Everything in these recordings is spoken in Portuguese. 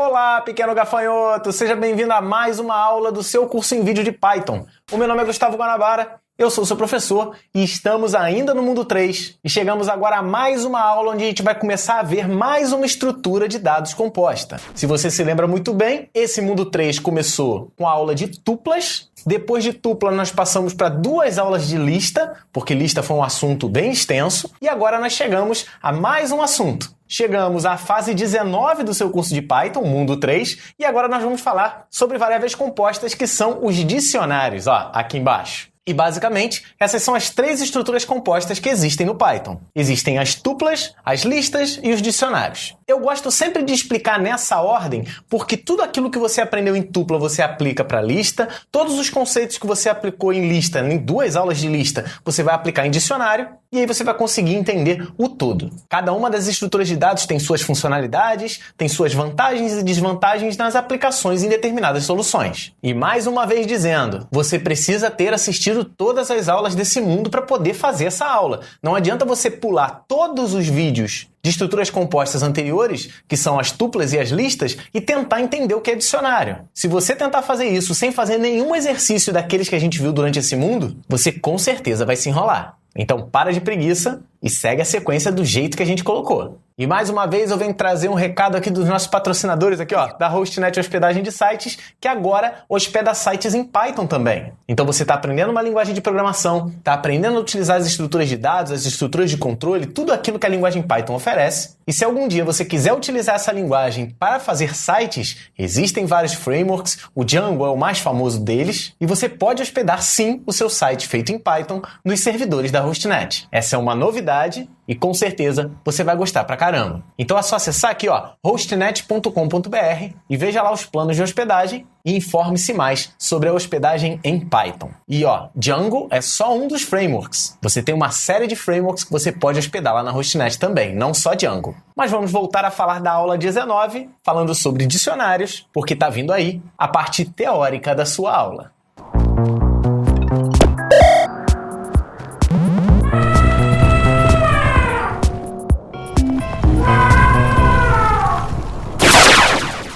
Olá, pequeno gafanhoto! Seja bem-vindo a mais uma aula do seu curso em vídeo de Python. O meu nome é Gustavo Guanabara, eu sou o seu professor e estamos ainda no Mundo 3 e chegamos agora a mais uma aula onde a gente vai começar a ver mais uma estrutura de dados composta. Se você se lembra muito bem, esse Mundo 3 começou com a aula de tuplas. Depois de tupla, nós passamos para 2 aulas de lista, porque lista foi um assunto bem extenso. E agora nós chegamos a mais um assunto. Chegamos à fase 19 do seu curso de Python, Mundo 3, e agora nós vamos falar sobre variáveis compostas, que são os dicionários, ó, aqui embaixo. E basicamente, essas são as 3 estruturas compostas que existem no Python. Existem as tuplas, as listas e os dicionários. Eu gosto sempre de explicar nessa ordem, porque tudo aquilo que você aprendeu em tupla você aplica para lista, todos os conceitos que você aplicou em lista, em 2 aulas de lista, você vai aplicar em dicionário, e aí você vai conseguir entender o todo. Cada uma das estruturas de dados tem suas funcionalidades, tem suas vantagens e desvantagens nas aplicações em determinadas soluções. E mais uma vez dizendo, você precisa ter assistido todas as aulas desse mundo para poder fazer essa aula. Não adianta você pular todos os vídeos de estruturas compostas anteriores, que são as tuplas e as listas, e tentar entender o que é dicionário. Se você tentar fazer isso sem fazer nenhum exercício daqueles que a gente viu durante esse mundo, você com certeza vai se enrolar. Então para de preguiça e segue a sequência do jeito que a gente colocou. E mais uma vez eu venho trazer um recado aqui dos nossos patrocinadores aqui, ó, da Hostnet Hospedagem de Sites, que agora hospeda sites em Python também. Então você está aprendendo uma linguagem de programação, está aprendendo a utilizar as estruturas de dados, as estruturas de controle, tudo aquilo que a linguagem Python oferece. E se algum dia você quiser utilizar essa linguagem para fazer sites, existem vários frameworks, o Django é o mais famoso deles, e você pode hospedar sim o seu site feito em Python nos servidores da Hostnet. Essa é uma novidade e com certeza você vai gostar pra caramba. Então é só acessar aqui, ó, hostnet.com.br e veja lá os planos de hospedagem e informe-se mais sobre a hospedagem em Python. E ó, Django é só um dos frameworks. Você tem uma série de frameworks que você pode hospedar lá na Hostnet também, não só Django. Mas vamos voltar a falar da aula 19, falando sobre dicionários, porque tá vindo aí a parte teórica da sua aula.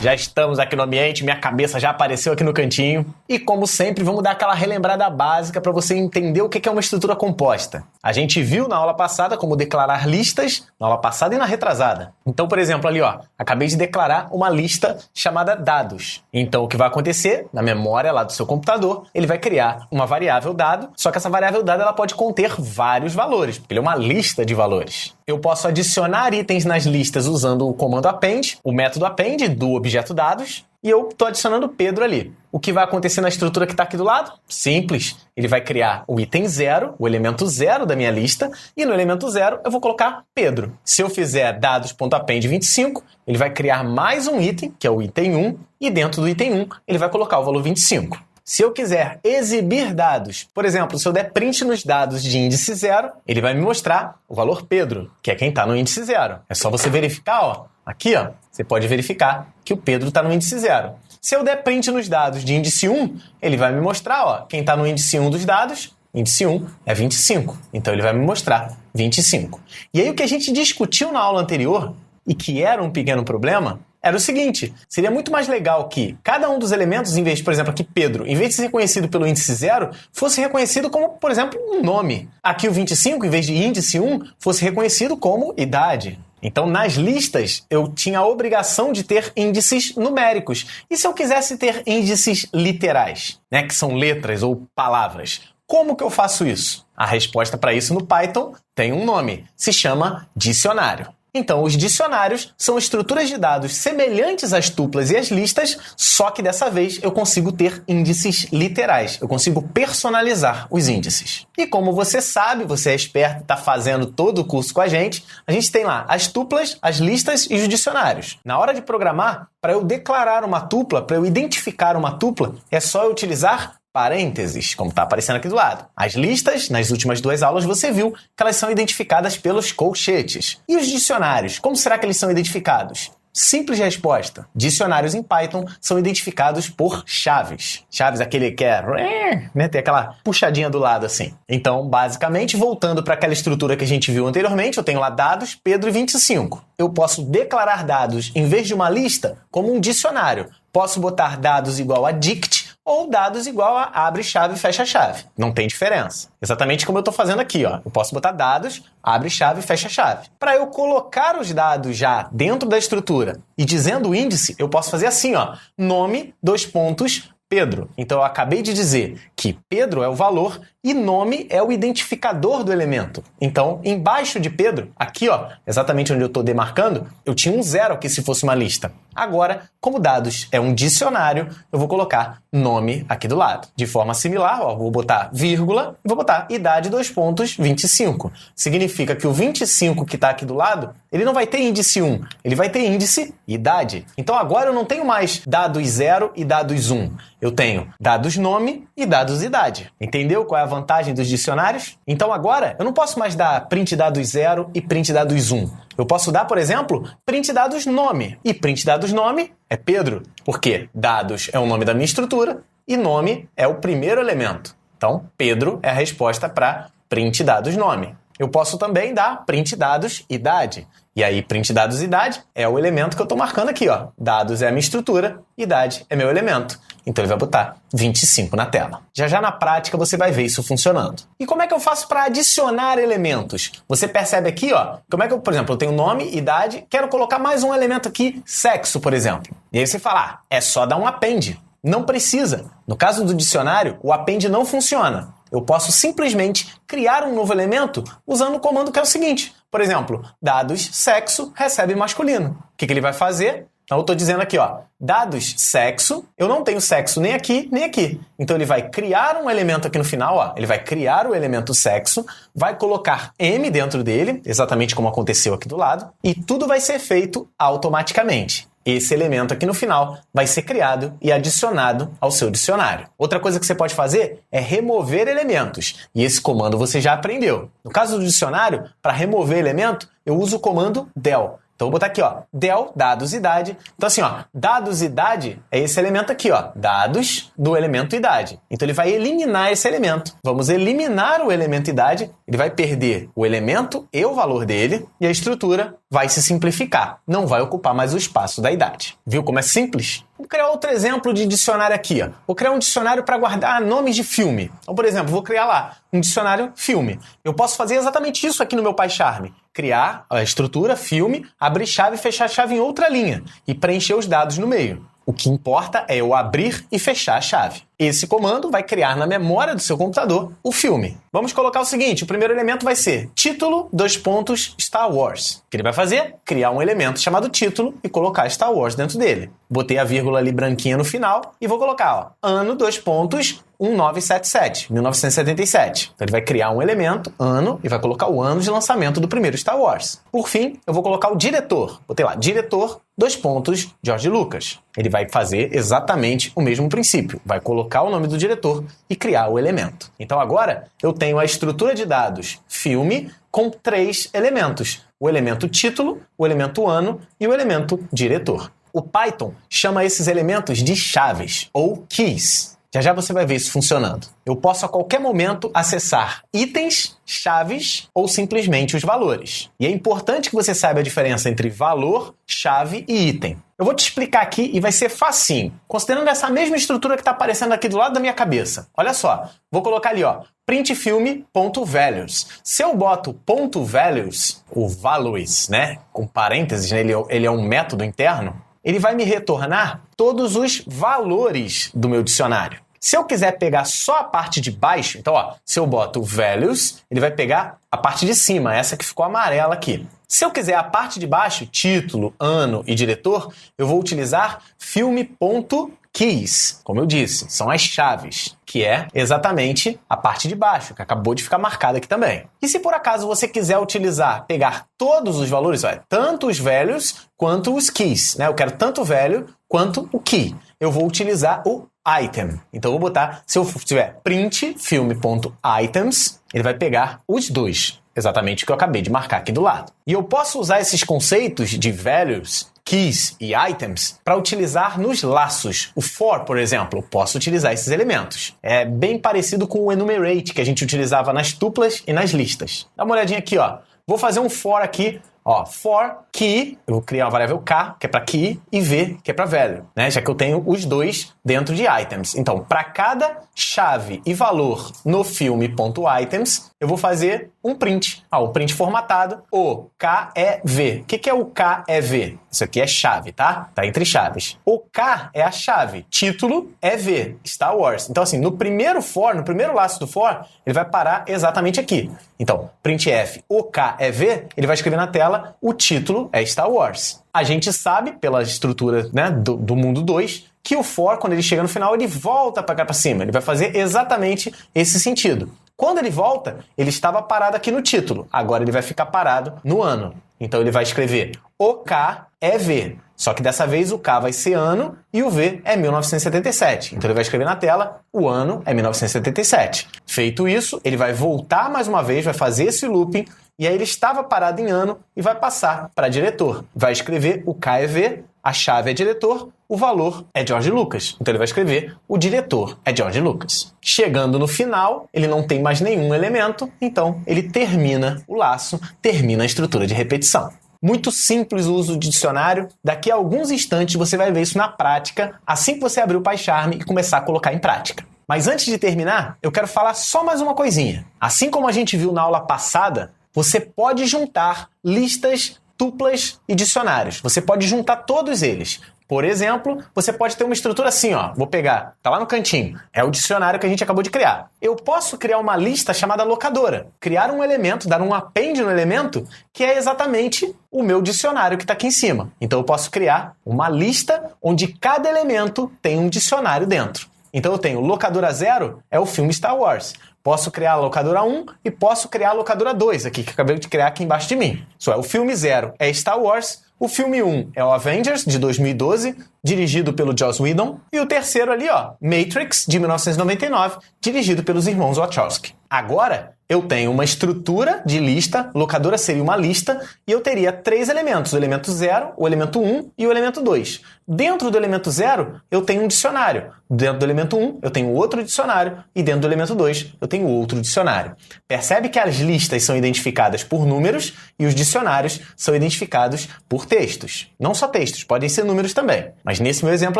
Já estamos aqui no ambiente, minha cabeça já apareceu aqui no cantinho. E como sempre, vamos dar aquela relembrada básica para você entender o que é uma estrutura composta. A gente viu na aula passada como declarar listas, na aula passada e na retrasada. Então, por exemplo, ali, ó, acabei de declarar uma lista chamada dados. Então, o que vai acontecer? Na memória lá do seu computador, ele vai criar uma variável dado, só que essa variável dado ela pode conter vários valores, porque ele é uma lista de valores. Eu posso adicionar itens nas listas usando o comando append, o método append do objeto dados, e eu estou adicionando Pedro ali. O que vai acontecer na estrutura que está aqui do lado? Simples. Ele vai criar o item 0, o elemento 0 da minha lista, e no elemento 0 eu vou colocar Pedro. Se eu fizer dados.append 25, ele vai criar mais um item, que é o item 1, e dentro do item 1 ele vai colocar o valor 25. Se eu quiser exibir dados, por exemplo, se eu der print nos dados de índice 0, ele vai me mostrar o valor Pedro, que é quem está no índice 0. É só você verificar, ó, aqui, ó, você pode verificar que o Pedro está no índice 0. Se eu der print nos dados de índice 1, ele vai me mostrar, ó, quem está no índice 1 dos dados, índice 1 é 25. Então ele vai me mostrar 25. E aí o que a gente discutiu na aula anterior, e que era um pequeno problema, era o seguinte, seria muito mais legal que cada um dos elementos, em vez de, por exemplo, aqui Pedro, em vez de ser reconhecido pelo índice 0, fosse reconhecido como, por exemplo, um nome. Aqui o 25, em vez de índice 1, fosse reconhecido como idade. Então, nas listas, eu tinha a obrigação de ter índices numéricos. E se eu quisesse ter índices literais, né, que são letras ou palavras? Como que eu faço isso? A resposta para isso no Python tem um nome, se chama dicionário. Então, os dicionários são estruturas de dados semelhantes às tuplas e às listas, só que dessa vez eu consigo ter índices literais. Eu consigo personalizar os índices. E como você sabe, você é esperto e está fazendo todo o curso com a gente tem lá as tuplas, as listas e os dicionários. Na hora de programar, para eu declarar uma tupla, para eu identificar uma tupla, é só eu utilizar parênteses, como está aparecendo aqui do lado. As listas, nas últimas 2 aulas, você viu que elas são identificadas pelos colchetes. E os dicionários, como será que eles são identificados? Simples resposta. Dicionários em Python são identificados por chaves. Chaves, aquele que é, né, tem aquela puxadinha do lado assim. Então, basicamente, voltando para aquela estrutura que a gente viu anteriormente, eu tenho lá dados, Pedro e 25. Eu posso declarar dados, em vez de uma lista, como um dicionário. Posso botar dados igual a dict ou dados igual a abre chave, fecha chave. Não tem diferença. Exatamente como eu estou fazendo aqui, ó. Eu posso botar dados, abre chave, fecha chave. Para eu colocar os dados já dentro da estrutura e dizendo o índice, eu posso fazer assim, ó. Nome, dois pontos, Pedro. Então eu acabei de dizer que Pedro é o valor e nome é o identificador do elemento. Então, embaixo de Pedro, aqui, ó, exatamente onde eu estou demarcando, eu tinha um 0 aqui se fosse uma lista. Agora, como dados é um dicionário, eu vou colocar nome aqui do lado. De forma similar, ó, vou botar vírgula e vou botar idade, dois pontos, 25. Significa que o 25 que está aqui do lado, ele não vai ter índice 1, ele vai ter índice idade. Então agora eu não tenho mais dados 0 e dados 1. Eu tenho dados nome e dados idade. Entendeu qual é a vantagem dos dicionários? Então agora eu não posso mais dar print dados 0 e print dados 1. Eu posso dar, por exemplo, print dados nome. E print dados nome é Pedro, porque dados é o nome da minha estrutura e nome é o primeiro elemento. Então, Pedro é a resposta para print dados nome. Eu posso também dar print dados idade. E aí, print dados idade é o elemento que eu estou marcando aqui, ó. Dados é a minha estrutura, idade é meu elemento. Então ele vai botar 25 na tela. Já já na prática você vai ver isso funcionando. E como é que eu faço para adicionar elementos? Você percebe aqui, ó, como é que eu, por exemplo, eu tenho nome, idade, quero colocar mais um elemento aqui, sexo, por exemplo. E aí você fala, é só dar um append. Não precisa. No caso do dicionário, o append não funciona. Eu posso simplesmente criar um novo elemento usando o comando que é o seguinte. Por exemplo, dados sexo recebe masculino. O que ele vai fazer? Então eu estou dizendo aqui, ó, dados sexo, eu não tenho sexo nem aqui, nem aqui. Então ele vai criar um elemento aqui no final, ó, ele vai criar o elemento sexo, vai colocar M dentro dele, exatamente como aconteceu aqui do lado, e tudo vai ser feito automaticamente. Esse elemento aqui no final vai ser criado e adicionado ao seu dicionário. Outra coisa que você pode fazer é remover elementos. E esse comando você já aprendeu. No caso do dicionário, para remover elemento, eu uso o comando del. Então, eu vou botar aqui, ó, del, dados, idade. Então, assim, ó, dados, idade é esse elemento aqui, ó, dados do elemento idade. Então, ele vai eliminar esse elemento. Vamos eliminar o elemento idade, ele vai perder o elemento e o valor dele, e a estrutura vai se simplificar. Não vai ocupar mais o espaço da idade. Viu como é simples? Vou criar outro exemplo de dicionário aqui, ó. Vou criar um dicionário para guardar nomes de filme. Então, por exemplo, vou criar lá um dicionário filme. Eu posso fazer exatamente isso aqui no meu PyCharm. Criar a estrutura filme, abrir chave e fechar chave em outra linha e preencher os dados no meio. O que importa é eu abrir e fechar a chave. Esse comando vai criar na memória do seu computador o filme. Vamos colocar o seguinte, o primeiro elemento vai ser título, dois pontos, Star Wars. O que ele vai fazer? Criar um elemento chamado título e colocar Star Wars dentro dele. Botei a vírgula ali branquinha no final e vou colocar, ó, ano, dois pontos, 1977. Então ele vai criar um elemento, ano, e vai colocar o ano de lançamento do primeiro Star Wars. Por fim, eu vou colocar o diretor. Botei lá, diretor, dois pontos, George Lucas. Ele vai fazer exatamente o mesmo princípio. Vai colocar o nome do diretor e criar o elemento. Então agora eu tenho a estrutura de dados filme com 3 elementos. O elemento título, o elemento ano e o elemento diretor. O Python chama esses elementos de chaves, ou keys. Já já você vai ver isso funcionando. Eu posso a qualquer momento acessar itens, chaves ou simplesmente os valores. E é importante que você saiba a diferença entre valor, chave e item. Eu vou te explicar aqui e vai ser facinho, considerando essa mesma estrutura que está aparecendo aqui do lado da minha cabeça. Olha só, vou colocar ali, ó, printFilme.values. Se eu boto .values, o values, né, com parênteses, né, ele é um método interno, ele vai me retornar todos os valores do meu dicionário. Se eu quiser pegar só a parte de baixo, então, ó, se eu boto values, ele vai pegar a parte de cima, essa que ficou amarela aqui. Se eu quiser a parte de baixo, título, ano e diretor, eu vou utilizar filme.keys. Como eu disse, são as chaves, que é exatamente a parte de baixo, que acabou de ficar marcada aqui também. E se por acaso você quiser utilizar, pegar todos os valores, olha, tanto os values quanto os keys, né? Eu quero tanto o value quanto o key. Eu vou utilizar o item. Então eu vou botar, se eu tiver print filme.items, ele vai pegar os dois. Exatamente o que eu acabei de marcar aqui do lado. E eu posso usar esses conceitos de values keys e items para utilizar nos laços. O for, por exemplo, eu posso utilizar esses elementos. É bem parecido com o enumerate que a gente utilizava nas tuplas e nas listas. Dá uma olhadinha aqui, ó. Vou fazer um for aqui. Ó, for key, eu vou criar uma variável k, que é para key, e v, que é para value, né? Já que eu tenho os dois dentro de items. Então, para cada chave e valor no filme.items, eu vou fazer um print. Um print formatado, o k é v. O que é o k é v? Isso aqui é chave, tá? Tá entre chaves. O k é a chave. Título é v. Star Wars. Então, assim, no primeiro for, no primeiro laço do for, ele vai parar exatamente aqui. Então, printf, o k é v, ele vai escrever na tela o título é Star Wars. A gente sabe, pela estrutura, né, do mundo 2, que o for, quando ele chega no final, ele volta para cá para cima. Ele vai fazer exatamente esse sentido. Quando ele volta, ele estava parado aqui no título. Agora ele vai ficar parado no ano. Então ele vai escrever o K é V. Só que dessa vez o K vai ser ano e o V é 1977. Então ele vai escrever na tela o ano é 1977. Feito isso, ele vai voltar mais uma vez, vai fazer esse looping. E aí ele estava parado em ano e vai passar para diretor. Vai escrever o K é V, a chave é diretor, o valor é George Lucas. Então ele vai escrever o diretor é George Lucas. Chegando no final, ele não tem mais nenhum elemento, então ele termina o laço, termina a estrutura de repetição. Muito simples o uso de dicionário. Daqui a alguns instantes você vai ver isso na prática, assim que você abrir o PyCharm e começar a colocar em prática. Mas antes de terminar, eu quero falar só mais uma coisinha. Assim como a gente viu na aula passada, você pode juntar listas, tuplas e dicionários. Você pode juntar todos eles. Por exemplo, você pode ter uma estrutura assim, ó. Vou pegar, tá lá no cantinho. É o dicionário que a gente acabou de criar. Eu posso criar uma lista chamada locadora. Criar um elemento, dar um append no elemento, que é exatamente o meu dicionário que está aqui em cima. Então eu posso criar uma lista onde cada elemento tem um dicionário dentro. Então eu tenho locadora 0, é o filme Star Wars. Posso criar a locadora 1 e posso criar a locadora 2, aqui que eu acabei de criar aqui embaixo de mim. Isso é, o filme 0 é Star Wars, o filme 1 é o Avengers, de 2012, dirigido pelo Joss Whedon, e o terceiro ali, ó, Matrix, de 1999, dirigido pelos irmãos Wachowski. Agora, eu tenho uma estrutura de lista, locadora seria uma lista, e eu teria 3 elementos, o elemento 0, o elemento 1 e o elemento 2. Dentro do elemento 0, eu tenho um dicionário. Dentro do elemento 1, eu tenho outro dicionário, e dentro do elemento 2, eu tenho outro dicionário. Percebe que as listas são identificadas por números e os dicionários são identificados por textos. Não só textos, podem ser números também. Mas nesse meu exemplo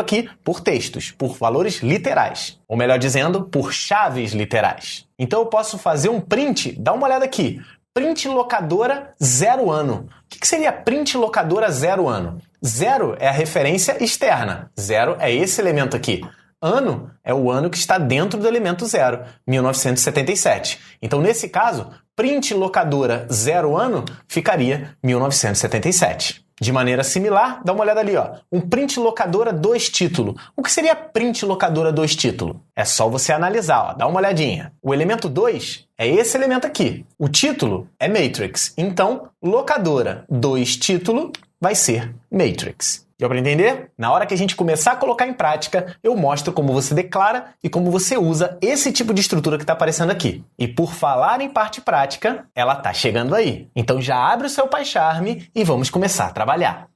aqui, por textos, por valores literais. Ou melhor dizendo, por chaves literais. Então eu posso fazer um print, dá uma olhada aqui. Print locadora 0 ano. O que seria print locadora 0 ano? 0 é a referência externa. 0 é esse elemento aqui. Ano é o ano que está dentro do elemento 0, 1977. Então, nesse caso, print locadora 0 ano ficaria 1977. De maneira similar, dá uma olhada ali, ó. Um print locadora 2 título. O que seria print locadora 2 título? É só você analisar, ó. Dá uma olhadinha. O elemento 2 é esse elemento aqui. O título é Matrix. Então, locadora 2 título vai ser Matrix. Deu para entender? Na hora que a gente começar a colocar em prática, eu mostro como você declara e como você usa esse tipo de estrutura que está aparecendo aqui. E por falar em parte prática, ela está chegando aí. Então já abre o seu PyCharm e vamos começar a trabalhar.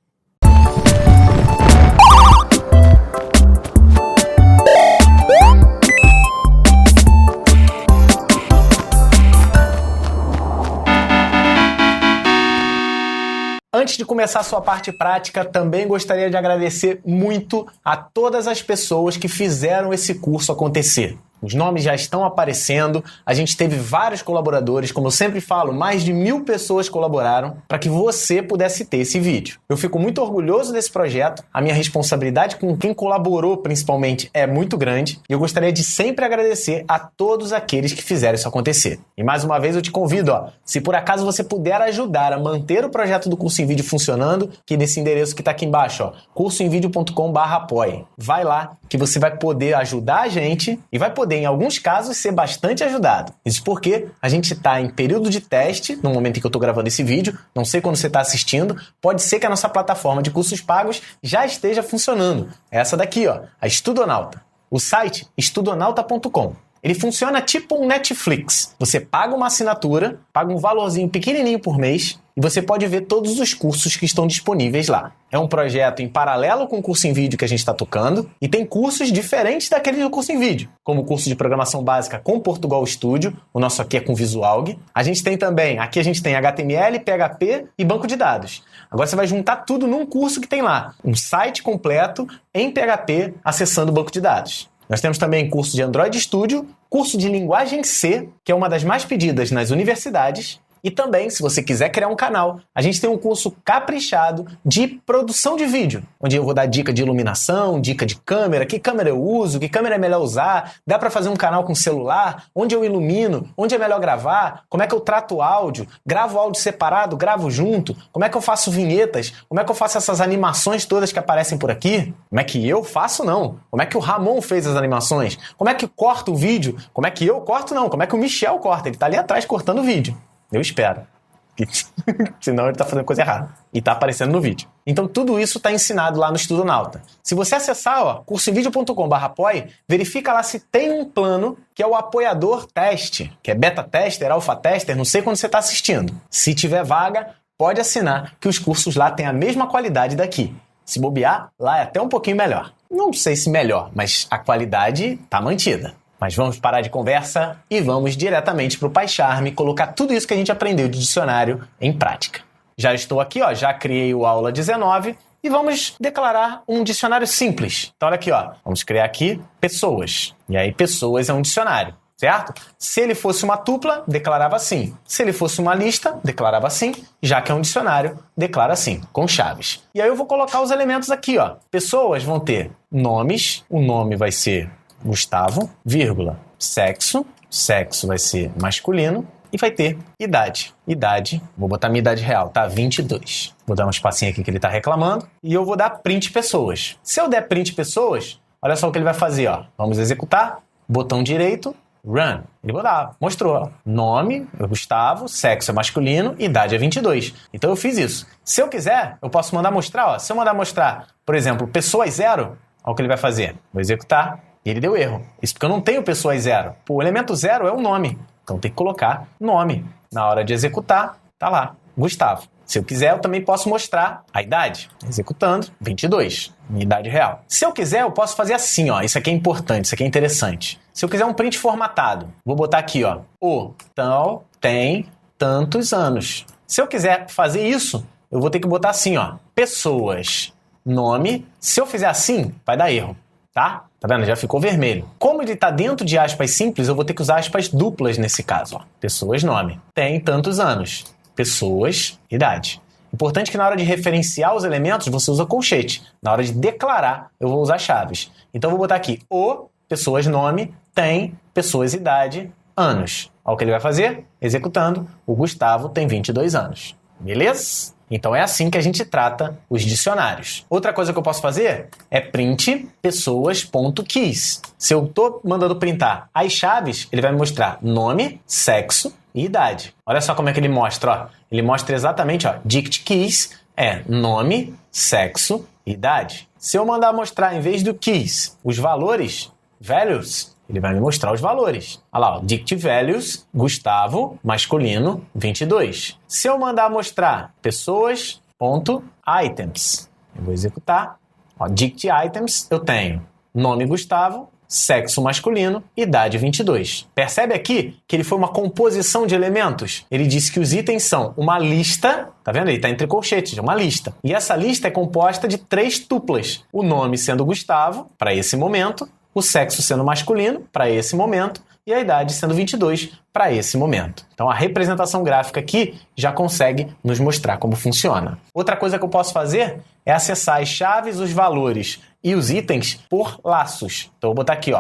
Antes de começar a sua parte prática, também gostaria de agradecer muito a todas as pessoas que fizeram esse curso acontecer. Os nomes já estão aparecendo, a gente teve vários colaboradores, como eu sempre falo, mais de 1000 pessoas colaboraram para que você pudesse ter esse vídeo. Eu fico muito orgulhoso desse projeto, a minha responsabilidade com quem colaborou principalmente é muito grande e eu gostaria de sempre agradecer a todos aqueles que fizeram isso acontecer. E mais uma vez eu te convido, ó, se por acaso você puder ajudar a manter o projeto do Curso em Vídeo funcionando, que nesse endereço que está aqui embaixo, ó, cursoemvideo.com/apoie. Vai lá que você vai poder ajudar a gente e vai poder, em alguns casos, ser bastante ajudado. Isso porque a gente está em período de teste, no momento em que eu estou gravando esse vídeo, não sei quando você está assistindo, pode ser que a nossa plataforma de cursos pagos já esteja funcionando. Essa daqui, ó, a Estudonauta. O site estudonauta.com. Ele funciona tipo um Netflix. Você paga uma assinatura, paga um valorzinho pequenininho por mês e você pode ver todos os cursos que estão disponíveis lá. É um projeto em paralelo com o curso em vídeo que a gente está tocando e tem cursos diferentes daquele do curso em vídeo, como o curso de programação básica com Portugal Studio, o nosso aqui é com Visualg. A gente tem também, aqui a gente tem HTML, PHP e banco de dados. Agora você vai juntar tudo num curso que tem lá, um site completo em PHP acessando o banco de dados. Nós temos também curso de Android Studio, curso de linguagem C, que é uma das mais pedidas nas universidades, e também, se você quiser criar um canal, a gente tem um curso caprichado de produção de vídeo, onde eu vou dar dica de iluminação, dica de câmera, que câmera eu uso, que câmera é melhor usar, dá para fazer um canal com celular, onde eu ilumino, onde é melhor gravar, como é que eu trato o áudio, gravo áudio separado, gravo junto, como é que eu faço vinhetas, como é que eu faço essas animações todas que aparecem por aqui, como é que eu faço não, como é que o Ramon fez as animações, como é que corta o vídeo, como é que eu corto não, como é que o Michel corta, ele tá ali atrás cortando o vídeo. Eu espero. Senão ele está fazendo coisa errada. E está aparecendo no vídeo. Então tudo isso está ensinado lá no Estudonauta. Se você acessar cursoemvideo.com/apoie, verifica lá se tem um plano que é o apoiador teste, que é beta tester, alfa tester, não sei quando você está assistindo. Se tiver vaga, pode assinar que os cursos lá têm a mesma qualidade daqui. Se bobear, lá é até um pouquinho melhor. Não sei se melhor, mas a qualidade está mantida. Mas vamos parar de conversa e vamos diretamente para o PyCharm colocar tudo isso que a gente aprendeu de dicionário em prática. Já estou aqui, já criei o aula 19 e vamos declarar um dicionário simples. Então olha aqui, vamos criar aqui pessoas. E aí pessoas é um dicionário, certo? Se ele fosse uma tupla, declarava assim. Se ele fosse uma lista, declarava assim. Já que é um dicionário, declara assim, com chaves. E aí eu vou colocar os elementos aqui, Pessoas vão ter nomes, o nome vai ser Gustavo, vírgula, sexo vai ser masculino e vai ter idade. Idade, vou botar minha idade real, tá? 22. Vou dar um espacinho aqui que ele tá reclamando e eu vou dar print pessoas. Se eu der print pessoas, olha só o que ele vai fazer, Vamos executar, botão direito, run. Ele vai dar, mostrou, nome é Gustavo, sexo é masculino, idade é 22. Então eu fiz isso. Se eu quiser, eu posso mandar mostrar, Se eu mandar mostrar, por exemplo, pessoas 0, olha o que ele vai fazer. Vou executar. E ele deu erro. Isso porque eu não tenho pessoas 0. O elemento 0 é o nome. Então tem que colocar nome. Na hora de executar, tá lá, Gustavo. Se eu quiser, eu também posso mostrar a idade. Executando, 22. Minha idade real. Se eu quiser, eu posso fazer assim, Isso aqui é importante, isso aqui é interessante. Se eu quiser um print formatado, vou botar aqui, O tal tem tantos anos. Se eu quiser fazer isso, eu vou ter que botar assim, Pessoas, nome. Se eu fizer assim, vai dar erro. Tá vendo? Já ficou vermelho. Como ele está dentro de aspas simples, eu vou ter que usar aspas duplas nesse caso. Pessoas, nome. Tem tantos anos. Pessoas, idade. Importante que na hora de referenciar os elementos, você usa colchete. Na hora de declarar, eu vou usar chaves. Então, eu vou botar aqui pessoas, nome, tem, pessoas, idade, anos. Olha o que ele vai fazer. Executando, o Gustavo tem 22 anos. Beleza? Então é assim que a gente trata os dicionários. Outra coisa que eu posso fazer é print pessoas.keys. Se eu estou mandando printar as chaves, ele vai me mostrar nome, sexo e idade. Olha só como é que ele mostra. Ele mostra exatamente, dict keys é nome, sexo e idade. Se eu mandar mostrar, em vez do keys, os valores, values, ele vai me mostrar os valores. Olha lá, dict values, Gustavo, masculino, 22. Se eu mandar mostrar pessoas.items, eu vou executar. Dict items, eu tenho nome Gustavo, sexo masculino, idade 22. Percebe aqui que ele foi uma composição de elementos? Ele disse que os itens são uma lista, tá vendo? Ele está entre colchetes, é uma lista. E essa lista é composta de 3 tuplas. O nome sendo Gustavo, para esse momento, o sexo sendo masculino, para esse momento, e a idade sendo 22, para esse momento. Então a representação gráfica aqui já consegue nos mostrar como funciona. Outra coisa que eu posso fazer é acessar as chaves, os valores e os itens por laços. Então eu vou botar aqui,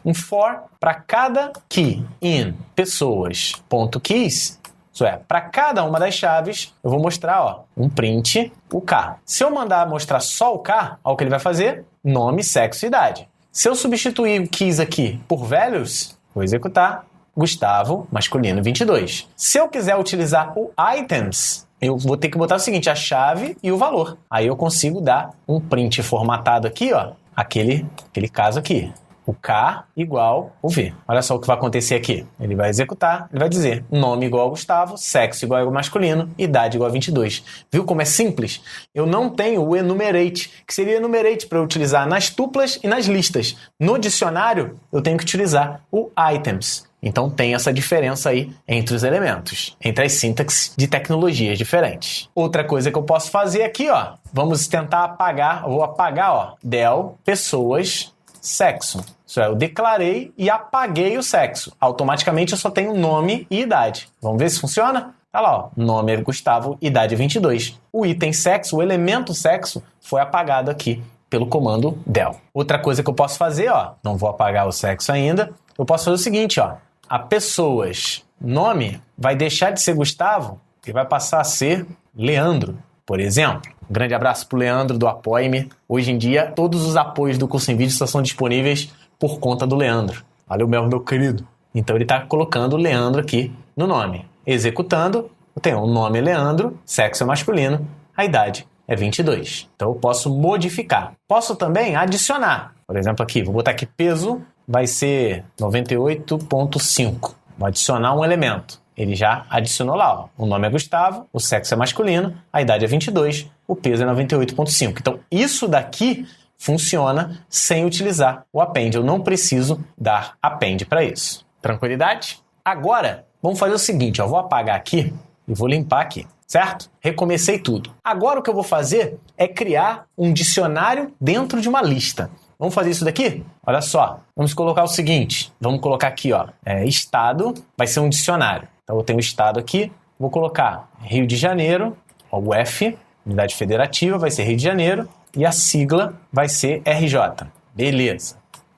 um for para cada key in pessoas.keys. Isso é, para cada uma das chaves, eu vou mostrar um print, o K. Se eu mandar mostrar só o K, olha o que ele vai fazer, nome, sexo e idade. Se eu substituir o keys aqui por values, vou executar, Gustavo, masculino, 22. Se eu quiser utilizar o items, eu vou ter que botar o seguinte, a chave e o valor. Aí eu consigo dar um print formatado aqui, aquele caso aqui. o K igual o V. Olha só o que vai acontecer aqui. Ele vai executar, ele vai dizer nome igual a Gustavo, sexo igual a masculino, idade igual a 22. Viu como é simples? Eu não tenho o enumerate, que seria enumerate para eu utilizar nas tuplas e nas listas. No dicionário, eu tenho que utilizar o items. Então tem essa diferença aí entre os elementos, entre as sintaxes de tecnologias diferentes. Outra coisa que eu posso fazer aqui, ó, vamos tentar apagar, eu vou apagar, ó, del, pessoas, sexo. Isso é, eu declarei e apaguei o sexo. Automaticamente eu só tenho nome e idade. Vamos ver se funciona? Olha lá, ó, nome é Gustavo, idade é 22. O item sexo, o elemento sexo, foi apagado aqui pelo comando del. Outra coisa que eu posso fazer, ó, não vou apagar o sexo ainda, eu posso fazer o seguinte, ó, a pessoas, nome, vai deixar de ser Gustavo e vai passar a ser Leandro, por exemplo. Um grande abraço pro Leandro do Apoie-me. Hoje em dia, todos os apoios do curso em vídeo só são disponíveis por conta do Leandro. Valeu mesmo, meu querido. Então ele está colocando o Leandro aqui no nome. Executando, eu tenho o nome Leandro, sexo é masculino, a idade é 22. Então eu posso modificar. Posso também adicionar. Por exemplo aqui, vou botar aqui peso, vai ser 98,5. Vou adicionar um elemento. Ele já adicionou lá, ó. O nome é Gustavo, o sexo é masculino, a idade é 22, o peso é 98,5. Então isso daqui funciona sem utilizar o append. Eu não preciso dar append para isso. Tranquilidade? Agora, vamos fazer o seguinte, ó. Eu vou apagar aqui e vou limpar aqui, certo? Recomecei tudo. Agora o que eu vou fazer é criar um dicionário dentro de uma lista. Vamos fazer isso daqui? Olha só, vamos colocar o seguinte, vamos colocar aqui, ó, estado, vai ser um dicionário. Então eu tenho o estado aqui, vou colocar Rio de Janeiro, ó, o F, unidade federativa, vai ser Rio de Janeiro, e a sigla vai ser RJ. Beleza.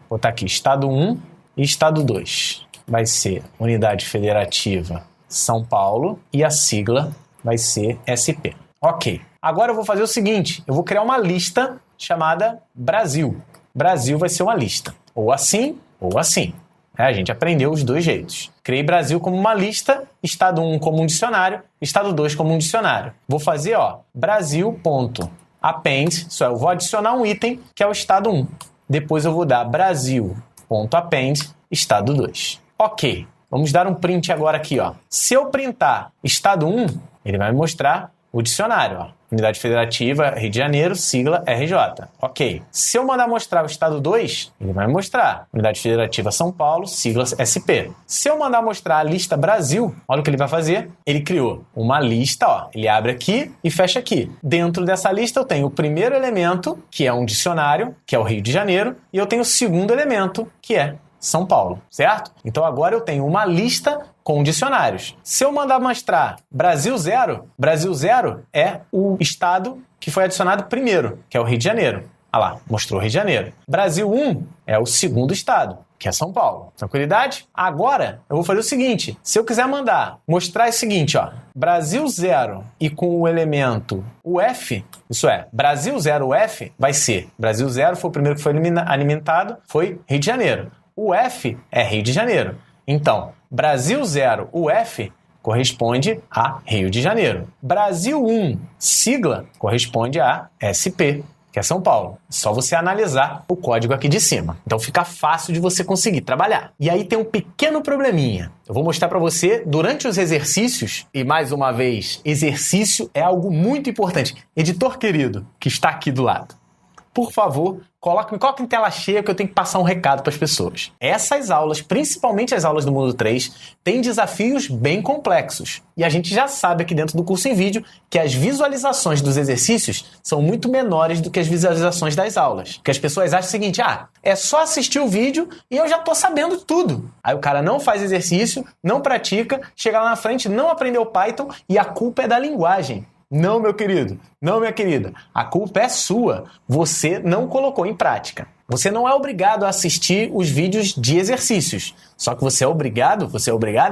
Vou botar aqui estado 1 e estado 2. Vai ser unidade federativa São Paulo, e a sigla vai ser SP. Ok. Agora eu vou fazer o seguinte, eu vou criar uma lista chamada Brasil. Brasil vai ser uma lista, ou assim, ou assim. A gente aprendeu os dois jeitos. Criei Brasil como uma lista, estado 1 como um dicionário, estado 2 como um dicionário. Vou fazer, ó, Brasil.append, isso é, eu vou adicionar um item que é o estado 1. Depois eu vou dar Brasil.append, estado 2. Ok, vamos dar um print agora aqui, ó. Se eu printar estado 1, ele vai me mostrar o dicionário, ó. Unidade Federativa, Rio de Janeiro, sigla RJ. Ok. Se eu mandar mostrar o estado 2, ele vai mostrar Unidade Federativa São Paulo, sigla SP. Se eu mandar mostrar a lista Brasil, olha o que ele vai fazer. Ele criou uma lista, ó. Ele abre aqui e fecha aqui. Dentro dessa lista eu tenho o primeiro elemento, que é um dicionário, que é o Rio de Janeiro, e eu tenho o segundo elemento, que é São Paulo, certo? Então agora eu tenho uma lista com dicionários. Se eu mandar mostrar Brasil 0 é o estado que foi adicionado primeiro, que é o Rio de Janeiro. Olha lá, mostrou o Rio de Janeiro. Brasil 1 é o segundo estado, que é São Paulo. Tranquilidade? Agora eu vou fazer o seguinte, se eu quiser mostrar o seguinte, ó, Brasil 0 e com o elemento UF, isso é, Brasil 0 UF vai ser, Brasil 0 foi o primeiro que foi alimentado, foi Rio de Janeiro. O F é Rio de Janeiro. Então, Brasil 0 UF corresponde a Rio de Janeiro. Brasil 1 sigla corresponde a SP, que é São Paulo. É só você analisar o código aqui de cima. Então fica fácil de você conseguir trabalhar. E aí tem um pequeno probleminha. Eu vou mostrar para você durante os exercícios, e mais uma vez, exercício é algo muito importante. Editor querido, que está aqui do lado, por favor, coloque em tela cheia que eu tenho que passar um recado para as pessoas. Essas aulas, principalmente as aulas do Mundo 3, têm desafios bem complexos. E a gente já sabe aqui dentro do curso em vídeo que as visualizações dos exercícios são muito menores do que as visualizações das aulas. Porque as pessoas acham o seguinte, é só assistir o vídeo e eu já estou sabendo tudo. Aí o cara não faz exercício, não pratica, chega lá na frente, não aprendeu Python e a culpa é da linguagem. Não, meu querido, não, minha querida. A culpa é sua. Você não colocou em prática. Você não é obrigado a assistir os vídeos de exercícios. Só que você é obrigada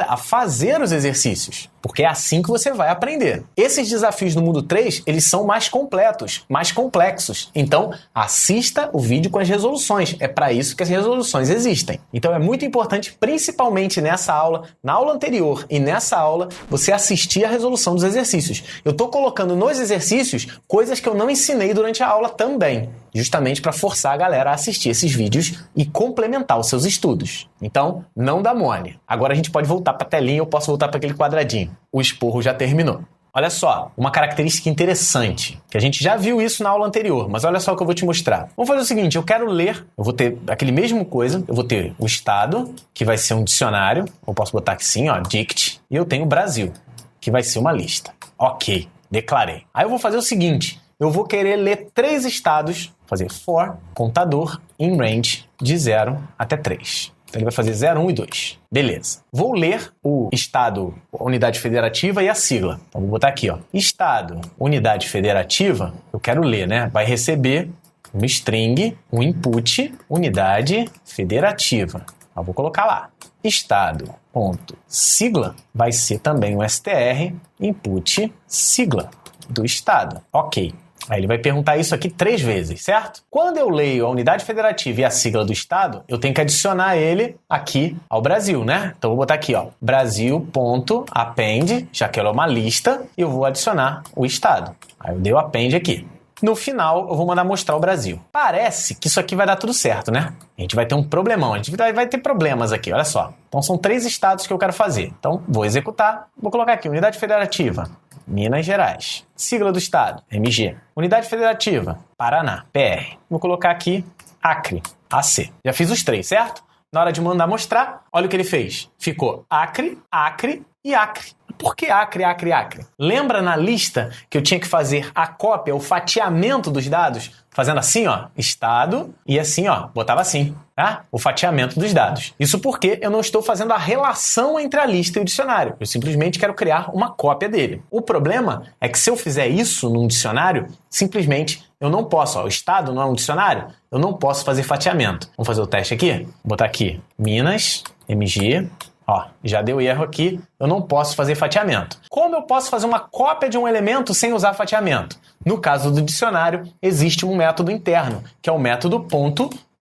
a fazer os exercícios. Porque é assim que você vai aprender. Esses desafios no Mundo 3, eles são mais completos, mais complexos. Então, assista o vídeo com as resoluções. É para isso que as resoluções existem. Então, é muito importante, principalmente nessa aula, na aula anterior e nessa aula, você assistir a resolução dos exercícios. Eu estou colocando nos exercícios coisas que eu não ensinei durante a aula também. Justamente para forçar a galera a assistir esses vídeos e complementar os seus estudos. Então, não dá mole. Agora a gente pode voltar para a telinha, eu posso voltar para aquele quadradinho. O esporro já terminou. Olha só, uma característica interessante, que a gente já viu isso na aula anterior, mas olha só o que eu vou te mostrar. Vamos fazer o seguinte, eu quero ler, eu vou ter aquele mesmo coisa, eu vou ter o estado, que vai ser um dicionário, eu posso botar aqui sim, ó, dict, e eu tenho o Brasil, que vai ser uma lista. Ok, declarei. Aí eu vou fazer o seguinte, eu vou querer ler 3 estados, fazer for, contador, in range, de 0 até 3. Então ele vai fazer 0, 1 e 2. Beleza. Vou ler o estado, unidade federativa e a sigla. Então vou botar aqui, ó. Estado, unidade federativa, eu quero ler, né? Vai receber um string, um input, unidade federativa. Eu vou colocar lá. Estado, ponto, sigla, vai ser também um str, input, sigla do estado. Ok. Aí ele vai perguntar isso aqui 3 vezes, certo? Quando eu leio a unidade federativa e a sigla do estado, eu tenho que adicionar ele aqui ao Brasil, né? Então eu vou botar aqui, ó, Brasil.append, já que ela é uma lista, e eu vou adicionar o estado. Aí eu dei o append aqui. No final, eu vou mandar mostrar o Brasil. Parece que isso aqui vai dar tudo certo, né? A gente vai ter um problemão, a gente vai ter problemas aqui, olha só. Então são 3 estados que eu quero fazer. Então vou executar, vou colocar aqui, unidade federativa, Minas Gerais. Sigla do estado, MG. Unidade federativa, Paraná, PR. Vou colocar aqui, Acre, AC. Já fiz os 3, certo? Na hora de mandar mostrar, olha o que ele fez. Ficou Acre, Acre e Acre. Por que Acre, Acre, Acre? Lembra na lista que eu tinha que fazer a cópia, o fatiamento dos dados? Fazendo assim, ó, estado, e assim, ó, botava assim, tá? O fatiamento dos dados. Isso porque eu não estou fazendo a relação entre a lista e o dicionário. Eu simplesmente quero criar uma cópia dele. O problema é que se eu fizer isso num dicionário, simplesmente eu não posso, ó, o estado não é um dicionário, eu não posso fazer fatiamento. Vamos fazer o teste aqui? Vou botar aqui, Minas, MG, ó, já deu erro aqui, eu não posso fazer fatiamento. Como eu posso fazer uma cópia de um elemento sem usar fatiamento? No caso do dicionário, existe um método interno, que é o método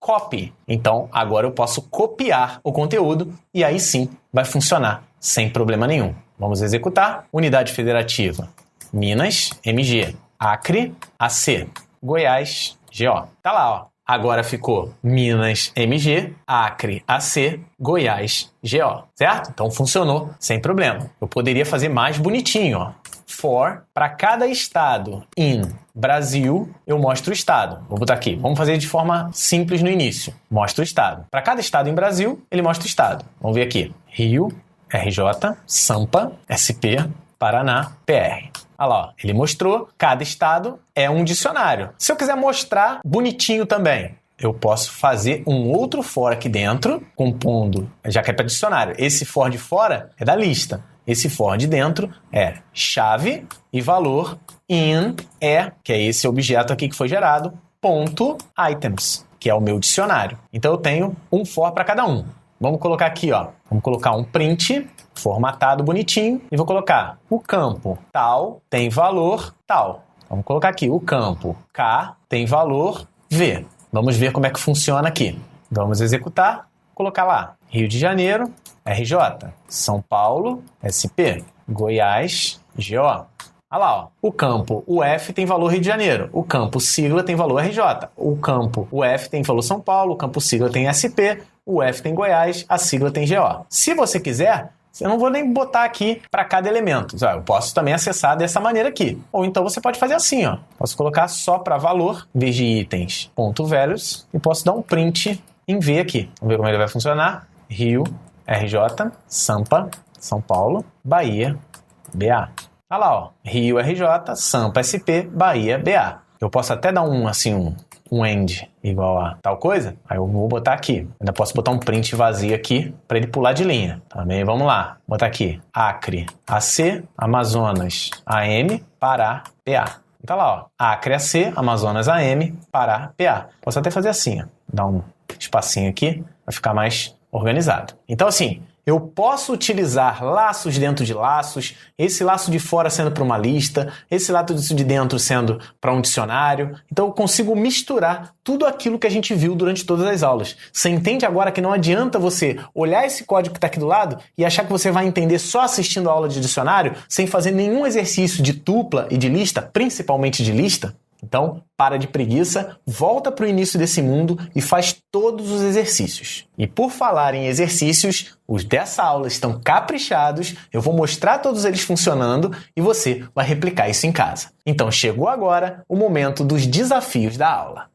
.copy. Então, agora eu posso copiar o conteúdo e aí sim vai funcionar sem problema nenhum. Vamos executar. Unidade federativa, Minas, MG, Acre, AC, Goiás, GO. Tá lá, ó. Agora ficou Minas, MG, Acre, AC, Goiás, GO, certo? Então funcionou sem problema. Eu poderia fazer mais bonitinho, ó. For, para cada estado in Brasil, eu mostro o estado. Vou botar aqui, vamos fazer de forma simples no início. Mostra o estado. Para cada estado em Brasil, ele mostra o estado. Vamos ver aqui. Rio, RJ, Sampa, SP, Paraná, PR. Olha lá, ó, ele mostrou, cada estado é um dicionário. Se eu quiser mostrar bonitinho também, eu posso fazer um outro for aqui dentro, compondo, já que é para dicionário. Esse for de fora é da lista. Esse for de dentro é chave e valor in que é esse objeto aqui que foi gerado, ponto items, que é o meu dicionário. Então eu tenho um for para cada um. Vamos colocar aqui, ó. Vamos colocar um print formatado bonitinho e vou colocar o campo tal tem valor tal. Vamos colocar aqui o campo K tem valor V. Vamos ver como é que funciona aqui. Vamos executar, colocar lá Rio de Janeiro, RJ, São Paulo, SP, Goiás, GO. Olha lá, ó. O campo UF tem valor Rio de Janeiro, o campo sigla tem valor RJ, o campo UF tem valor São Paulo, o campo sigla tem SP, o F tem Goiás, a sigla tem GO. Se você quiser, eu não vou nem botar aqui para cada elemento. Eu posso também acessar dessa maneira aqui. Ou então você pode fazer assim, ó. Posso colocar só para valor, em vez de itens, ponto values, e posso dar um print em V aqui. Vamos ver como ele vai funcionar. Rio, RJ, Sampa, São Paulo, Bahia, BA. Olha lá, ó. Rio, RJ, Sampa, SP, Bahia, BA. Eu posso até dar um end igual a tal coisa, aí eu vou botar aqui. Ainda posso botar um print vazio aqui para ele pular de linha. Também vamos lá. Botar aqui Acre, AC, Amazonas, AM, Pará, PA. Tá lá, ó. Acre, AC, Amazonas, AM, Pará, PA. Posso até fazer assim, ó. Dar um espacinho aqui para ficar mais organizado. Então assim, eu posso utilizar laços dentro de laços, esse laço de fora sendo para uma lista, esse laço de dentro sendo para um dicionário. Então eu consigo misturar tudo aquilo que a gente viu durante todas as aulas. Você entende agora que não adianta você olhar esse código que está aqui do lado e achar que você vai entender só assistindo a aula de dicionário, sem fazer nenhum exercício de tupla e de lista, principalmente de lista? Então, para de preguiça, volta para o início desse mundo e faz todos os exercícios. E por falar em exercícios, os dessa aula estão caprichados, eu vou mostrar todos eles funcionando e você vai replicar isso em casa. Então, chegou agora o momento dos desafios da aula.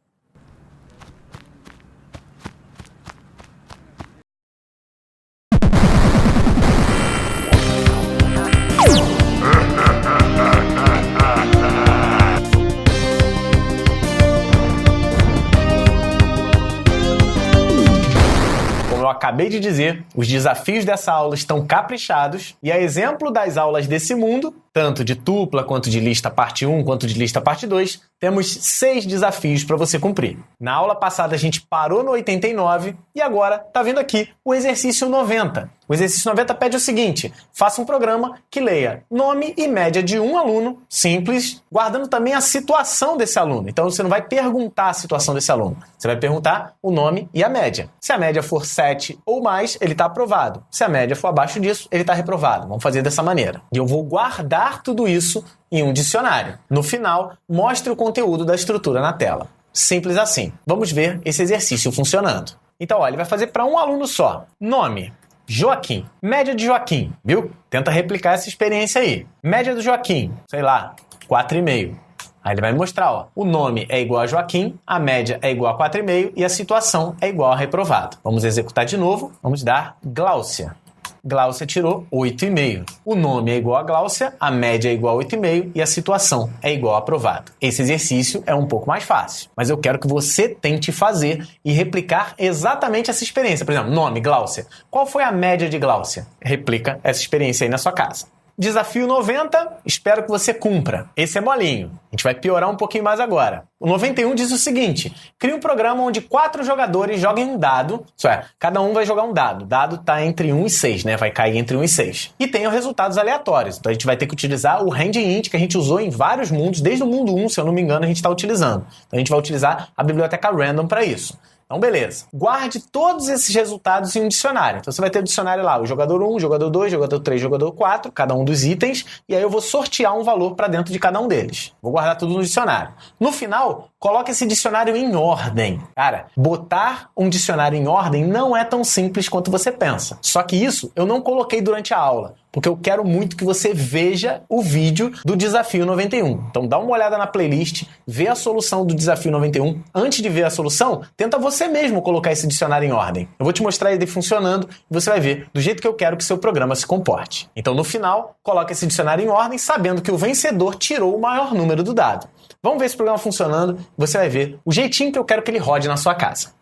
Eu acabei de dizer, os desafios dessa aula estão caprichados e a exemplo das aulas desse mundo, tanto de tupla quanto de lista parte 1 quanto de lista parte 2, temos 6 desafios para você cumprir. Na aula passada a gente parou no 89 e agora está vindo aqui o exercício 90. O exercício 90 pede o seguinte: faça um programa que leia nome e média de um aluno, simples, guardando também a situação desse aluno. Então você não vai perguntar a situação desse aluno, você vai perguntar o nome e a média. Se a média for 7 ou mais, ele está aprovado. Se a média for abaixo disso, ele está reprovado. Vamos fazer dessa maneira. E eu vou guardar tudo isso em um dicionário. No final, mostre o conteúdo da estrutura na tela. Simples assim. Vamos ver esse exercício funcionando. Então, olha, ele vai fazer para um aluno só. Nome: Joaquim. Média de Joaquim, viu? Tenta replicar essa experiência aí. Média do Joaquim, sei lá, 4,5. Aí ele vai mostrar, ó, o nome é igual a Joaquim, a média é igual a 4,5 e a situação é igual a reprovado. Vamos executar de novo. Vamos dar Gláucia. Gláucia tirou 8,5. O nome é igual a Gláucia, a média é igual a 8,5 e a situação é igual a aprovado. Esse exercício é um pouco mais fácil, mas eu quero que você tente fazer e replicar exatamente essa experiência. Por exemplo, nome, Gláucia. Qual foi a média de Gláucia? Replica essa experiência aí na sua casa. Desafio 90, espero que você cumpra. Esse é molinho. A gente vai piorar um pouquinho mais agora. O 91 diz o seguinte: crie um programa onde 4 jogadores joguem um dado, isso é, cada um vai jogar um dado. O dado está entre 1 e 6, né? Vai cair entre 1 e 6. E tenham resultados aleatórios. Então a gente vai ter que utilizar o RandInt, que a gente usou em vários mundos, desde o mundo 1, se eu não me engano, a gente está utilizando. Então a gente vai utilizar a biblioteca Random para isso. Então, beleza. Guarde todos esses resultados em um dicionário. Então, você vai ter o dicionário lá, o jogador 1, jogador 2, jogador 3, jogador 4, cada um dos itens, e aí eu vou sortear um valor para dentro de cada um deles. Vou guardar tudo no dicionário. No final, coloque esse dicionário em ordem. Cara, botar um dicionário em ordem não é tão simples quanto você pensa. Só que isso eu não coloquei durante a aula, porque eu quero muito que você veja o vídeo do Desafio 91. Então dá uma olhada na playlist, vê a solução do Desafio 91. Antes de ver a solução, tenta você mesmo colocar esse dicionário em ordem. Eu vou te mostrar ele funcionando e você vai ver do jeito que eu quero que seu programa se comporte. Então no final, coloque esse dicionário em ordem, sabendo que o vencedor tirou o maior número do dado. Vamos ver esse programa funcionando, você vai ver o jeitinho que eu quero que ele rode na sua casa.